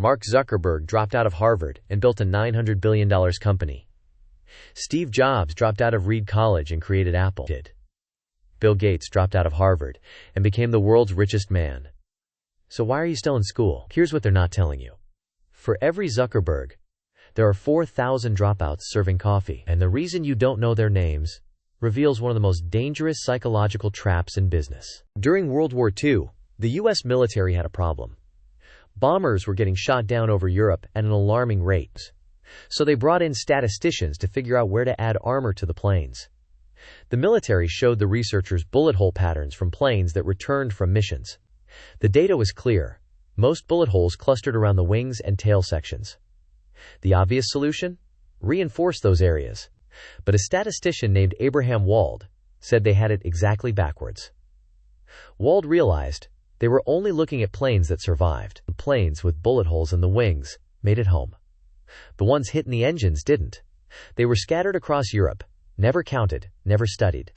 Mark Zuckerberg dropped out of Harvard and built a $900 billion company. Steve Jobs dropped out of Reed College and created Apple. Bill Gates dropped out of Harvard and became the world's richest man. So why are you still in school? Here's what they're not telling you. For every Zuckerberg, there are 4,000 dropouts serving coffee. And the reason you don't know their names reveals one of the most dangerous psychological traps in business. During World War II, the U.S. military had a problem. Bombers were getting shot down over Europe at an alarming rate. So they brought in statisticians to figure out where to add armor to the planes. The military showed the researchers bullet hole patterns from planes that returned from missions. The data was clear. Most bullet holes clustered around the wings and tail sections. The obvious solution? Reinforce those areas. But a statistician named Abraham Wald said they had it exactly backwards. Wald realized they were only looking at planes that survived. Planes with bullet holes in the wings made it home. The ones hit in the engines didn't. They were scattered across Europe, never counted, never studied.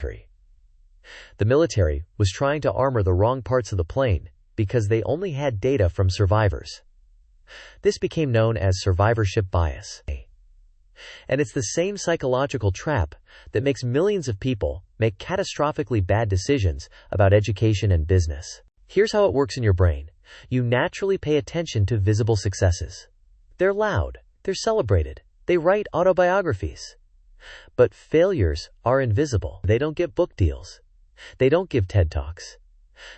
The military was trying to armor the wrong parts of the plane because they only had data from survivors. This became known as survivorship bias. And it's the same psychological trap that makes millions of people make catastrophically bad decisions about education and business. Here's how it works in your brain. You naturally pay attention to visible successes. They're loud. They're celebrated. They write autobiographies. But failures are invisible. They don't get book deals. They don't give TED Talks.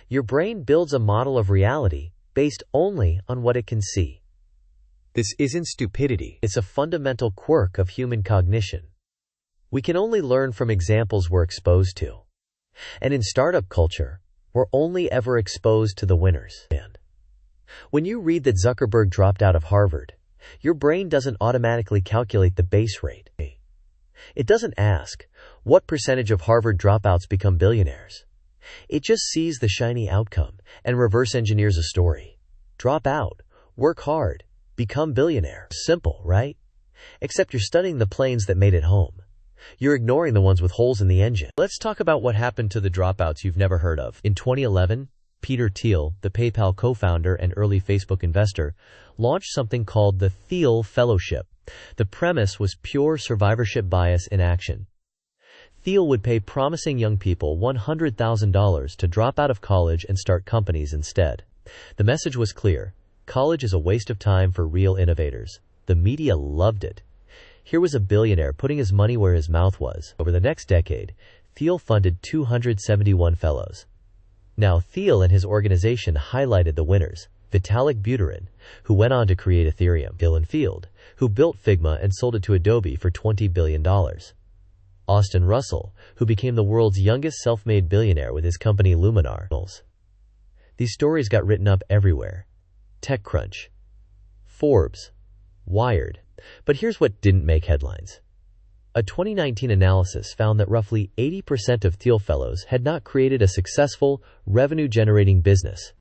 Your brain builds a model of reality based only on what it can see. This isn't stupidity. It's a fundamental quirk of human cognition. We can only learn from examples we're exposed to. And in startup culture, we're only ever exposed to the winners. When you read that Zuckerberg dropped out of Harvard, your brain doesn't automatically calculate the base rate. It doesn't ask, what percentage of Harvard dropouts become billionaires? It just sees the shiny outcome and reverse engineers a story. Drop out, work hard, become billionaire. Simple, right? Except you're studying the planes that made it home. You're ignoring the ones with holes in the engine. Let's talk about what happened to the dropouts you've never heard of. In 2011, Peter Thiel, the PayPal co-founder and early Facebook investor, launched something called the Thiel Fellowship. The premise was pure survivorship bias in action. Thiel would pay promising young people $100,000 to drop out of college and start companies instead. The message was clear. College is a waste of time for real innovators. The media loved it. Here was a billionaire putting his money where his mouth was. Over the next decade, Thiel funded 271 fellows. Now, Thiel and his organization highlighted the winners. Vitalik Buterin, who went on to create Ethereum. Dylan Field, who built Figma and sold it to Adobe for $20 billion. Austin Russell, who became the world's youngest self-made billionaire with his company Luminar. These stories got written up everywhere. TechCrunch, Forbes, Wired. But here's what didn't make headlines. A 2019 analysis found that roughly 80% of Thiel fellows had not created a successful, revenue-generating business.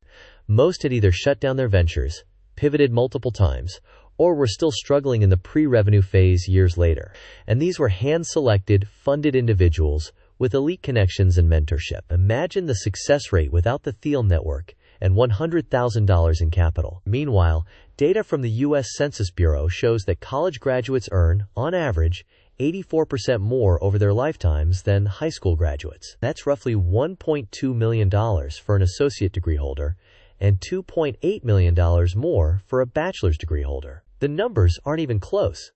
Most had either shut down their ventures, pivoted multiple times, or were still struggling in the pre-revenue phase years later. And these were hand-selected, funded individuals with elite connections and mentorship. Imagine the success rate without the Thiel network and $100,000 in capital. Meanwhile, data from the U.S. Census Bureau shows that college graduates earn, on average, 84% more over their lifetimes than high school graduates. That's roughly $1.2 million for an associate degree holder and $2.8 million more for a bachelor's degree holder. The numbers aren't even close.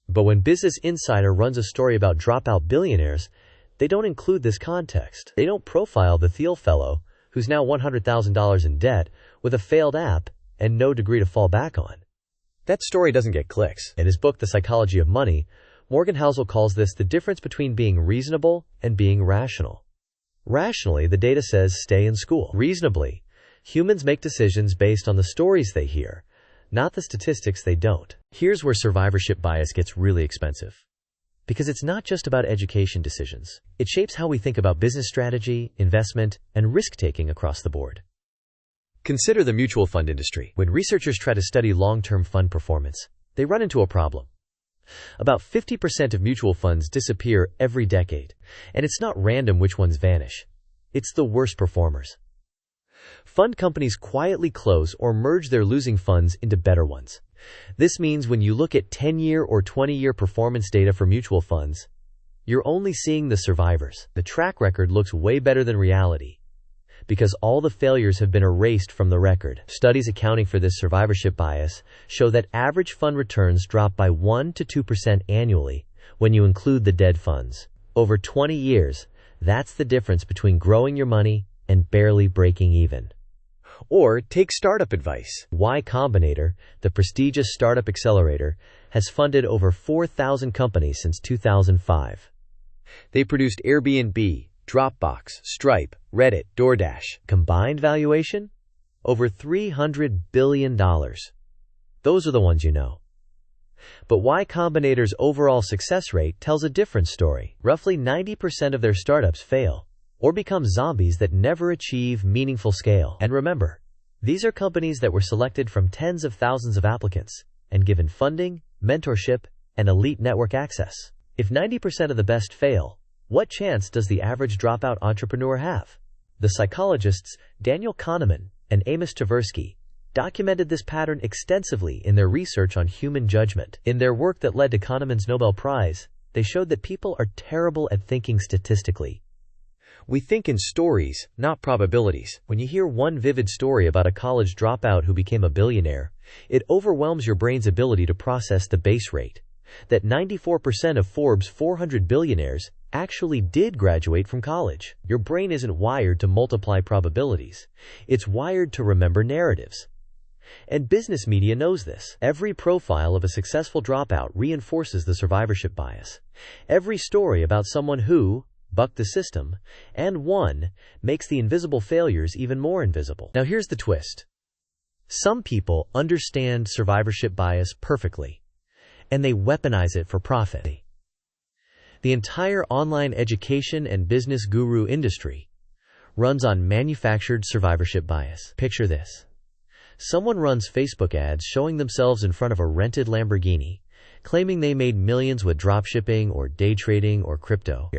But when Business Insider runs a story about dropout billionaires, they don't include this context. They don't profile the Thiel fellow, who's now $100,000 in debt, with a failed app and no degree to fall back on. That story doesn't get clicks. In his book, The Psychology of Money, Morgan Housel calls this the difference between being reasonable and being rational. Rationally, the data says stay in school. Reasonably, humans make decisions based on the stories they hear, not the statistics they don't. Here's where survivorship bias gets really expensive. Because it's not just about education decisions. It shapes how we think about business strategy, investment, and risk-taking across the board. Consider the mutual fund industry. When researchers try to study long-term fund performance, they run into a problem. About 50% of mutual funds disappear every decade, and it's not random which ones vanish. It's the worst performers. Fund companies quietly close or merge their losing funds into better ones. This means when you look at 10-year or 20-year performance data for mutual funds, you're only seeing the survivors. The track record looks way better than reality, because all the failures have been erased from the record. Studies accounting for this survivorship bias show that average fund returns drop by 1 to 2% annually when you include the dead funds. Over 20 years, that's the difference between growing your money and barely breaking even. Or take startup advice. Y Combinator, the prestigious startup accelerator, has funded over 4,000 companies since 2005. They produced Airbnb, Dropbox, Stripe, Reddit, DoorDash. Combined valuation? Over $300 billion. Those are the ones you know. But Y Combinator's overall success rate tells a different story. Roughly 90% of their startups fail or become zombies that never achieve meaningful scale. And remember, these are companies that were selected from tens of thousands of applicants and given funding, mentorship, and elite network access. If 90% of the best fail, what chance does the average dropout entrepreneur have? The psychologists Daniel Kahneman and Amos Tversky documented this pattern extensively in their research on human judgment. In their work that led to Kahneman's Nobel Prize, they showed that people are terrible at thinking statistically. We think in stories, not probabilities. When you hear one vivid story about a college dropout who became a billionaire, it overwhelms your brain's ability to process the base rate. That 94% of Forbes' 400 billionaires actually did graduate from college. Your brain isn't wired to multiply probabilities. It's wired to remember narratives. And business media knows this. Every profile of a successful dropout reinforces the survivorship bias. Every story about someone who bucked the system and won makes the invisible failures even more invisible. Now here's the twist. Some people understand survivorship bias perfectly, and they weaponize it for profit. The entire online education and business guru industry runs on manufactured survivorship bias. Picture this. Someone runs Facebook ads showing themselves in front of a rented Lamborghini, claiming they made millions with dropshipping or day trading or crypto.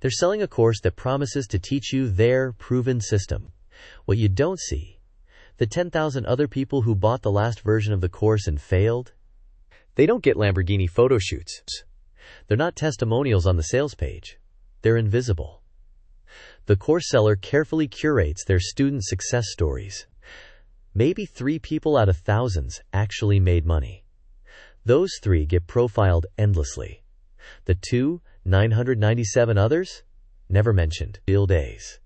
They're selling a course that promises to teach you their proven system. What you don't see, the 10,000 other people who bought the last version of the course and failed, they don't get Lamborghini photo shoots. They're not testimonials on the sales page. They're invisible. The course seller carefully curates their student success stories. Maybe 3 people out of thousands actually made money. Those 3 get profiled endlessly. The 997 others? Never mentioned. Field days.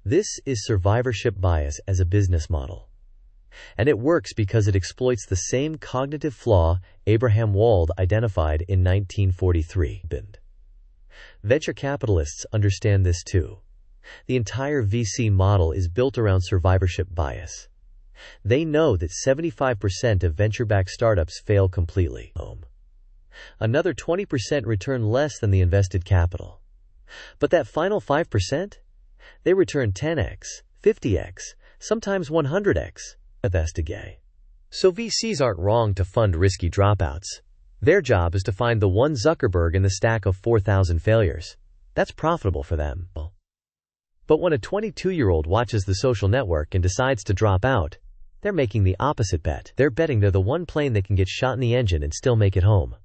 This is survivorship bias as a business model. And it works because it exploits the same cognitive flaw Abraham Wald identified in 1943. Venture capitalists understand this too. The entire VC model is built around survivorship bias. They know that 75% of venture-backed startups fail completely. Another 20% return less than the invested capital. But that final 5%? They return 10x, 50x, sometimes 100x. So VCs aren't wrong to fund risky dropouts. Their job is to find the one Zuckerberg in the stack of 4,000 failures. That's profitable for them. But when a 22-year-old watches The Social Network and decides to drop out, they're making the opposite bet. They're betting they're the one plane that can get shot in the engine and still make it home.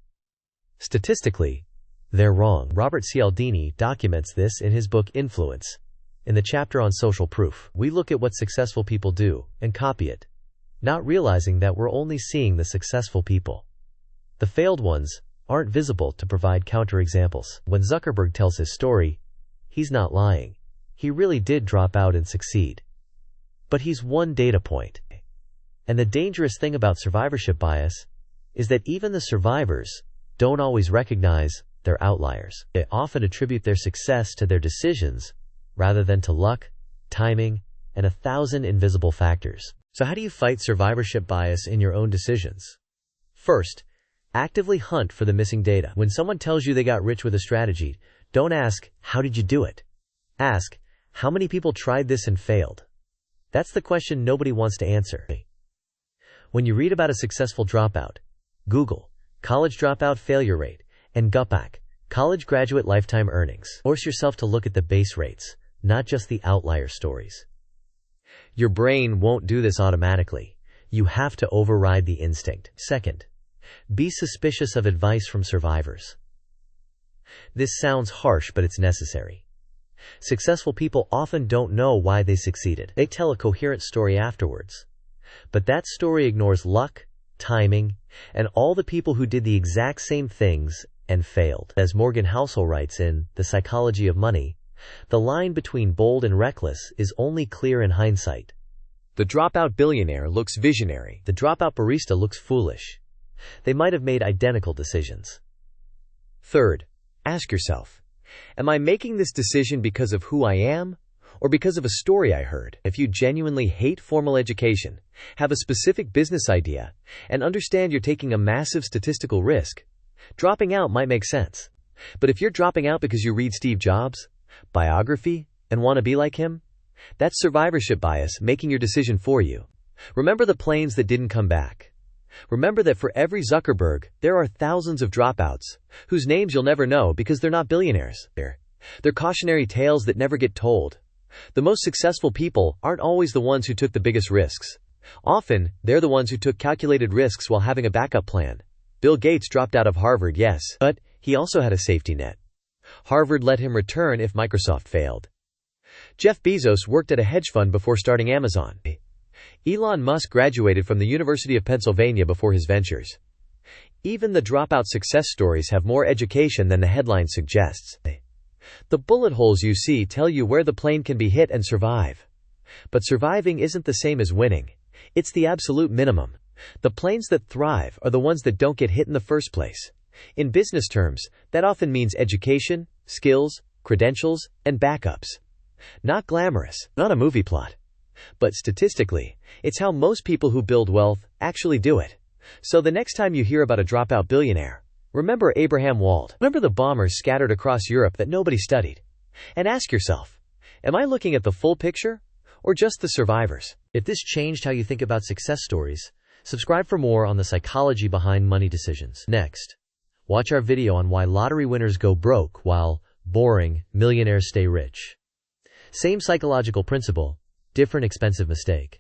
Statistically, they're wrong. Robert Cialdini documents this in his book Influence. In the chapter on social proof, we look at what successful people do and copy it, not realizing that we're only seeing the successful people. The failed ones aren't visible to provide counterexamples. When Zuckerberg tells his story, he's not lying. He really did drop out and succeed. But he's one data point. And the dangerous thing about survivorship bias is that even the survivors don't always recognize they're outliers. They often attribute their success to their decisions rather than to luck, timing, and 1,000 invisible factors. So how do you fight survivorship bias in your own decisions? First, actively hunt for the missing data. When someone tells you they got rich with a strategy, don't ask, how did you do it? Ask, how many people tried this and failed? That's the question nobody wants to answer. When you read about a successful dropout, Google college dropout failure rate and GUPAC, college graduate lifetime earnings. Force yourself to look at the base rates, not just the outlier stories. Your brain won't do this automatically. You have to override the instinct. Second, be suspicious of advice from survivors. This sounds harsh, but it's necessary. Successful people often don't know why they succeeded. They tell a coherent story afterwards. But that story ignores luck, timing, and all the people who did the exact same things and failed. As Morgan Housel writes in The Psychology of Money, the line between bold and reckless is only clear in hindsight. The dropout billionaire looks visionary. The dropout barista looks foolish. They might have made identical decisions. Third, ask yourself, am I making this decision because of who I am or because of a story I heard? If you genuinely hate formal education, have a specific business idea, and understand you're taking a massive statistical risk, dropping out might make sense. But if you're dropping out because you read Steve Jobs' biography and want to be like him, that's survivorship bias making your decision for you. Remember the planes that didn't come back. Remember that for every Zuckerberg, there are thousands of dropouts, whose names you'll never know because they're not billionaires. They're cautionary tales that never get told. The most successful people aren't always the ones who took the biggest risks. Often, they're the ones who took calculated risks while having a backup plan. Bill Gates dropped out of Harvard, yes, but he also had a safety net. Harvard let him return if Microsoft failed. Jeff Bezos worked at a hedge fund before starting Amazon. Elon Musk graduated from the University of Pennsylvania before his ventures. Even the dropout success stories have more education than the headline suggests. The bullet holes you see tell you where the plane can be hit and survive. But surviving isn't the same as winning. It's the absolute minimum. The planes that thrive are the ones that don't get hit in the first place. In business terms, that often means education, skills, credentials, and backups. Not glamorous, not a movie plot. But statistically, it's how most people who build wealth actually do it. So the next time you hear about a dropout billionaire, remember Abraham Wald. Remember the bombers scattered across Europe that nobody studied. And ask yourself, am I looking at the full picture or just the survivors? If this changed how you think about success stories, subscribe for more on the psychology behind money decisions. Next, watch our video on why lottery winners go broke while boring millionaires stay rich. Same psychological principle, different expensive mistake.